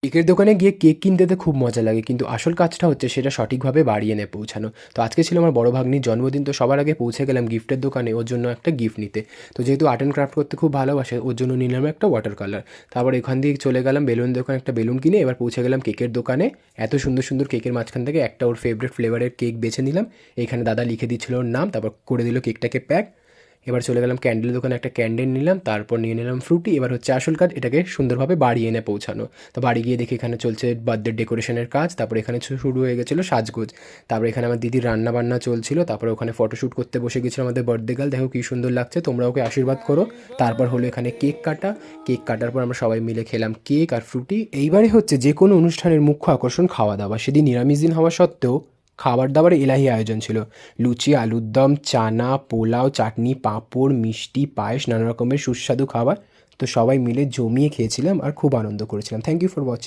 কেকের দোকানে গিয়ে কেক কিনতে তো খুব মজা লাগে, কিন্তু আসল কাজটা হচ্ছে সেটা সঠিকভাবে বাড়ি এনে পৌঁছানো। তো আজকে ছিল আমার বড় ভাগ্নির জন্মদিন, তো সবার আগে পৌঁছে গেলাম গিফটের দোকানে ওর জন্য একটা গিফট নিতে। তো যেহেতু আর্ট অ্যান্ড ক্রাফট করতে খুব ভালোবাসে, ওর জন্য নিলাম একটা ওয়াটার কালার। তারপর এখান দিয়ে চলে গেলাম বেলুন দোকানে, একটা বেলুন কিনে এবার পৌঁছে গেলাম কেকের দোকানে। এত সুন্দর সুন্দর কেকের মাঝখান থেকে একটা ওর ফেভারিট ফ্লেভারের কেক বেছে নিলাম। এখানে দাদা লিখে দিচ্ছিল ওর নাম, তারপর করে দিল কেকটাকে প্যাক। এবার চলে গেলাম ক্যান্ডেল দোকানে, একটা ক্যান্ডেল নিলাম, তারপর নিয়ে নিলাম ফ্রুটি। এবার হচ্ছে আসল কাজ, এটাকে সুন্দরভাবে বাড়ি এনে পৌঁছানো। তো বাড়ি গিয়ে দেখি এখানে চলছে বার্থডে ডেকোরেশনের কাজ, তারপর এখানে শুরু হয়ে গেছিলো সাজগোজ। তারপর এখানে আমার দিদির রান্না বান্না চলছিল, তারপরে ওখানে ফটোশ্যুট করতে বসে গেছিলো আমাদের বার্থডে গার্ল। দেখো কী সুন্দর লাগছে, তোমরা ওকে আশীর্বাদ করো। তারপর হলো এখানে কেক কাটা। কেক কাটার পর আমরা সবাই মিলে খেলাম কেক আর ফ্রুটি। এইবারে হচ্ছে যে কোনো অনুষ্ঠানের মুখ্য আকর্ষণ খাওয়া দাওয়া। সেদিন নিরামিষ দিন হওয়া সত্ত্বেও খাবার দাবারে এলাহি আয়োজন ছিল। লুচি, আলুর দম, চানা, পোলাও, চাটনি, পাঁপড়, মিষ্টি, পায়েস, নানা রকমের সুস্বাদু খাবার। তো সবাই মিলে জমিয়ে খেয়েছিলাম আর খুব আনন্দ করেছিলাম। Thank you for watching.